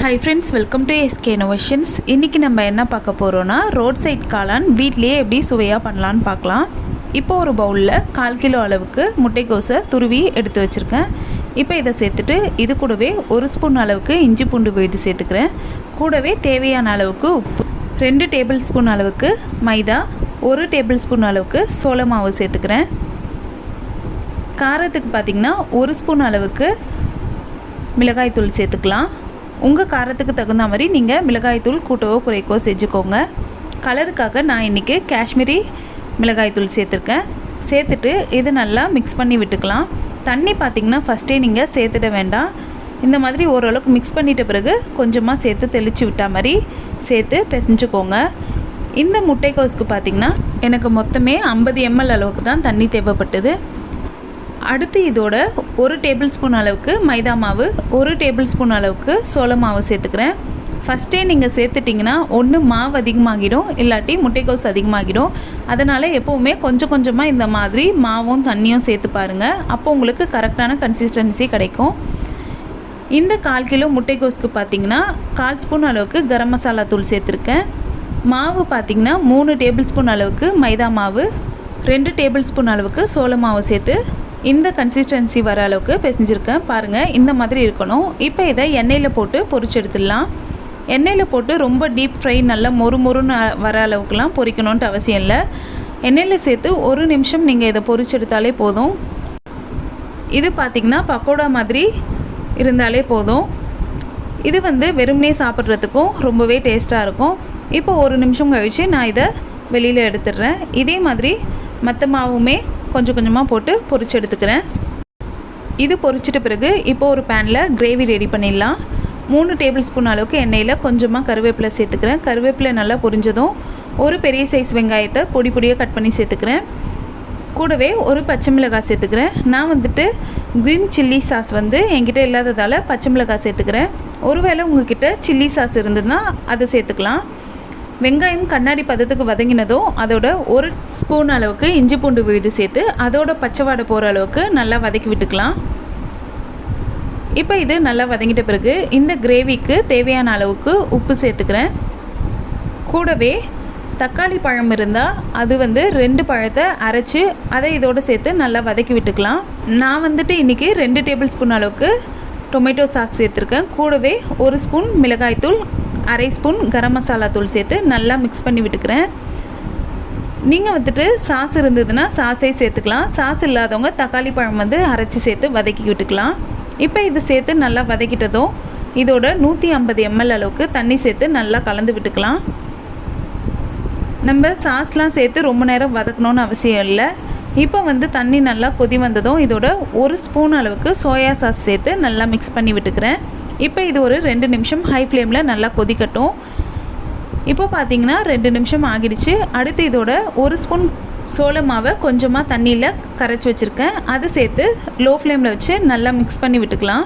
Hi friends, welcome to SK Innovations. இன்னைக்கு நம்ம என்ன பார்க்க போறோம்னா ரோட் சைட் காளான் வீட்லயே எப்படி சுவையா பண்ணலாம்னு பார்க்கலாம். இப்போ ஒரு பவுல்ல 1/4 கிலோ அளவுக்கு முட்டைக்கோஸை துருவி எடுத்து வச்சிருக்கேன். இப்போ இதை சேர்த்துட்டு இது கூடவே 1 ஸ்பூன் அளவுக்கு இஞ்சி பூண்டு விழுது சேர்த்துக்கிறேன். கூடவே தேவையான அளவுக்கு உப்பு, 2 டேபிள் ஸ்பூன் அளவுக்கு மைதா, 1 டேபிள் ஸ்பூன் அளவுக்கு சோள மாவு சேர்த்துக்கிறேன். காரத்துக்கு பார்த்தீங்கன்னா 1 ஸ்பூன் அளவுக்கு மிளகாய் தூள் சேர்த்துக்கலாம். உங்கள் காரத்துக்கு தகுந்த மாதிரி நீங்கள் மிளகாய்த்தூள் கூட்டவோ குறைக்கோ செஞ்சுக்கோங்க. கலருக்காக நான் இன்றைக்கி காஷ்மீரி மிளகாய்த்தூள் சேர்த்துருக்கேன். சேர்த்துட்டு இது நல்லா மிக்ஸ் பண்ணி விட்டுக்கலாம். தண்ணி பார்த்திங்கன்னா ஃபஸ்ட்டே நீங்கள் சேர்த்துட வேண்டாம். இந்த மாதிரி ஓரளவுக்கு மிக்ஸ் பண்ணிட்ட பிறகு கொஞ்சமாக சேர்த்து தெளித்து விட்டா மாதிரி சேர்த்து பிசைஞ்சுக்கோங்க. இந்த முட்டைக்கோஸுக்கு பார்த்திங்கன்னா எனக்கு மொத்தமே 50 ml அளவுக்கு தான் தண்ணி தேவைப்பட்டது. அடுத்து இதோட 1 டேபிள் ஸ்பூன் அளவுக்கு மைதா மாவு, 1 டேபிள் ஸ்பூன் அளவுக்கு சோள மாவு சேர்த்துக்கிறேன். ஃபஸ்ட்டே நீங்கள் சேர்த்துட்டிங்கன்னா ஒன்று மாவு அதிகமாகிடும், இல்லாட்டி முட்டைக்கோஸ் அதிகமாகிடும். அதனால் எப்போவுமே கொஞ்சம் கொஞ்சமாக இந்த மாதிரி மாவும் தண்ணியும் சேர்த்து பாருங்கள். அப்போ உங்களுக்கு கரெக்டான கன்சிஸ்டன்சி கிடைக்கும். இந்த 1/4 கிலோ முட்டைக்கோஸுக்கு பார்த்திங்கன்னா 1/4 ஸ்பூன் அளவுக்கு கரம் மசாலா தூள் சேர்த்துருக்கேன். மாவு பார்த்திங்கன்னா 3 டேபிள் ஸ்பூன் அளவுக்கு மைதா மாவு, 2 டேபிள் ஸ்பூன் அளவுக்கு சோள மாவு சேர்த்து இந்த கன்சிஸ்டன்சி வர அளவுக்கு பிசைஞ்சிருக்கேன். பாருங்கள், இந்த மாதிரி இருக்கணும். இப்போ இதை எண்ணெயில் போட்டு பொரிச்சு எடுத்துடலாம். எண்ணெயில் போட்டு ரொம்ப டீப் ஃப்ரை நல்லா மொறுன்னு வர அளவுக்குலாம் பொரிக்கணுன்ட்டு அவசியம் இல்லை. எண்ணெயில் சேர்த்து 1 நிமிஷம் நீங்கள் இதை பொரிச்சு எடுத்தாலே போதும். இது பார்த்திங்கன்னா பக்கோடா மாதிரி இருந்தாலே போதும். இது வெறுமனே சாப்பிட்றதுக்கும் ரொம்பவே டேஸ்ட்டாக இருக்கும். இப்போ 1 நிமிஷம் கழித்து நான் இதை வெளியில் எடுத்துடுறேன். இதே மாதிரி மற்ற மாவுமே கொஞ்சம் கொஞ்சமாக போட்டு பொரிச்சு எடுத்துக்கிறேன். இது பொரிச்சிட்ட பிறகு இப்போ ஒரு பேனில் கிரேவி ரெடி பண்ணிடலாம். 3 டேபிள் ஸ்பூன் அளவுக்கு எண்ணெயில் கொஞ்சமாக கருவேப்பிலை சேர்த்துக்கிறேன். கருவேப்பிலை நல்லா பொரிஞ்சதும் ஒரு பெரிய சைஸ் வெங்காயத்தை பொடி பொடியாக கட் பண்ணி சேர்த்துக்கிறேன். கூடவே ஒரு பச்சை மிளகாய் சேர்த்துக்கிறேன். நான் க்ரீன் சில்லி சாஸ் என்கிட்ட இல்லாததால் பச்சை மிளகாய் சேர்த்துக்கிறேன். ஒருவேளை உங்ககிட்ட சில்லி சாஸ் இருந்ததுன்னா அதை சேர்த்துக்கலாம். வெங்காயம் கண்ணாடி பதத்துக்கு வதங்கினதும் அதோட 1 ஸ்பூன் அளவுக்கு இஞ்சி பூண்டு விழுது சேர்த்து அதோட பச்சை வாடை போகிற அளவுக்கு நல்லா வதக்கி விட்டுக்கலாம். இப்போ இது நல்லா வதங்கிட்ட பிறகு இந்த கிரேவிக்கு தேவையான அளவுக்கு உப்பு சேர்த்துக்கிறேன். கூடவே தக்காளி பழம் இருந்தால் அது 2 பழத்தை அரைச்சி அதை இதோடு சேர்த்து நல்லா வதக்கி விட்டுக்கலாம். நான் இன்றைக்கி 2 டேபிள் ஸ்பூன் அளவுக்கு டொமேட்டோ சாஸ் சேர்த்துருக்கேன். கூடவே 1 ஸ்பூன் மிளகாய்த்தூள், 1/2 ஸ்பூன் கரம் மசாலா தூள் சேர்த்து நல்லா மிக்ஸ் பண்ணி விட்டுக்கிறேன். நீங்கள் சாஸ் இருந்ததுன்னா சாஸே சேர்த்துக்கலாம். சாஸ் இல்லாதவங்க தக்காளி பழம் அரைச்சி சேர்த்து வதக்கி விட்டுக்கலாம். இப்போ இது சேர்த்து நல்லா வதக்கிட்டதும் இதோட 150 ml அளவுக்கு தண்ணி சேர்த்து நல்லா கலந்து விட்டுக்கலாம். நம்ம சாஸ்லாம் சேர்த்து ரொம்ப நேரம் வதக்கணும்னு அவசியம் இல்லை. இப்போ தண்ணி நல்லா கொதி வந்ததும் இதோட 1 ஸ்பூன் அளவுக்கு சோயா சாஸ் சேர்த்து நல்லா மிக்ஸ் பண்ணி விட்டுக்கிறேன். இப்போ இது ஒரு 2 நிமிஷம் ஹை ஃப்ளேமில் நல்லா கொதிக்கட்டும். இப்போ பார்த்தீங்கன்னா 2 நிமிஷம் ஆகிடுச்சு. அடுத்து இதோட 1 ஸ்பூன் சோள மாவை கொஞ்சமாக தண்ணியில் கரைச்சி வச்சுருக்கேன். அதை சேர்த்து லோ ஃப்ளேமில் வச்சு நல்லா மிக்ஸ் பண்ணி விட்டுக்கலாம்.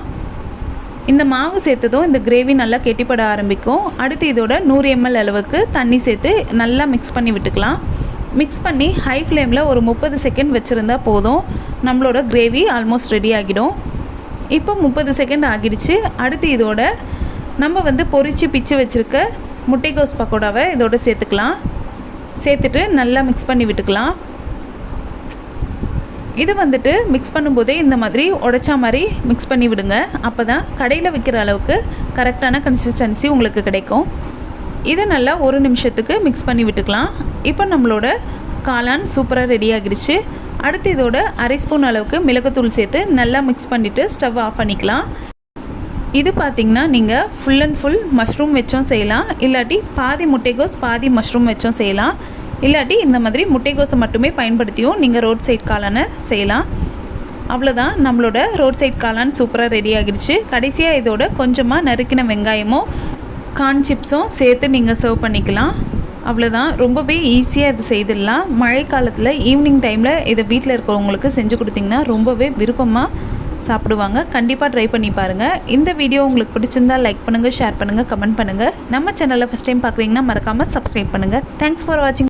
இந்த மாவு சேர்த்ததும் இந்த கிரேவி நல்லா கெட்டிப்பட ஆரம்பிக்கும். அடுத்து இதோட 100 ml அளவுக்கு தண்ணி சேர்த்து நல்லா மிக்ஸ் பண்ணி விட்டுக்கலாம். மிக்ஸ் பண்ணி ஹை ஃப்ளேமில் ஒரு 30 செகண்ட் வச்சுருந்தா போதும். நம்மளோட கிரேவி ஆல்மோஸ்ட் ரெடி ஆகிடும். இப்போ 30 செகண்ட் ஆகிடுச்சு. அடுத்து இதோட நம்ம பொரிச்சு பிச்சு வச்சுருக்க முட்டைக்கோஸ் பக்கோடாவை இதோட சேர்த்துக்கலாம். சேர்த்துட்டு நல்லா மிக்ஸ் பண்ணி விட்டுக்கலாம். இது மிக்ஸ் பண்ணும்போதே இந்த மாதிரி உடைச்சா மாதிரி மிக்ஸ் பண்ணி விடுங்க. அப்போ தான் கடையில் விற்கிற அளவுக்கு கரெக்டான கன்சிஸ்டன்சி உங்களுக்கு கிடைக்கும். இது நல்லா 1 நிமிஷத்துக்கு மிக்ஸ் பண்ணி விட்டுக்கலாம். இப்போ நம்மளோட காளான் சூப்பராக ரெடி ஆகிடுச்சு. அடுத்து இதோட 1/2 ஸ்பூன் அளவுக்கு மிளகுத்தூள் சேர்த்து நல்லா மிக்ஸ் பண்ணிவிட்டு ஸ்டவ் ஆஃப் பண்ணிக்கலாம். இது பார்த்திங்கன்னா நீங்கள் ஃபுல் அண்ட் ஃபுல் மஷ்ரூம் வச்சும் செய்யலாம், இல்லாட்டி பாதி முட்டைக்கோஸ் பாதி மஷ்ரூம் வச்சும் செய்யலாம், இல்லாட்டி இந்த மாதிரி முட்டைக்கோஸை மட்டுமே பயன்படுத்தியும் நீங்கள் ரோட் சைட் காளானை செய்யலாம். அவ்வளோதான், நம்மளோட ரோட் சைட் காளான் சூப்பராக ரெடி ஆகிடுச்சு. கடைசியாக இதோட கொஞ்சமாக நறுக்கின வெங்காயமும் கார்ன் சிப்ஸும் சேர்த்து நீங்கள் சர்வ் பண்ணிக்கலாம். அவ்வளோதான், ரொம்பவே ஈஸியாக இது செய்திடலாம். மழை காலத்தில் ஈவினிங் டைமில் இதை வீட்டில் இருக்கிறவங்களுக்கு செஞ்சு கொடுத்திங்கன்னா ரொம்பவே விருப்பமாக சாப்பிடுவாங்க. கண்டிப்பாக ட்ரை பண்ணி பாருங்கள். இந்த வீடியோ உங்களுக்கு பிடிச்சிருந்தால் லைக் பண்ணுங்கள், ஷேர் பண்ணுங்கள், கமெண்ட் பண்ணுங்கள். நம்ம சேனலில் ஃபஸ்ட் டைம் பார்க்குறீங்கன்னா மறக்காமல் சப்ஸ்கிரைப் பண்ணுங்கள். தேங்க்ஸ் ஃபார் வாட்சிங்.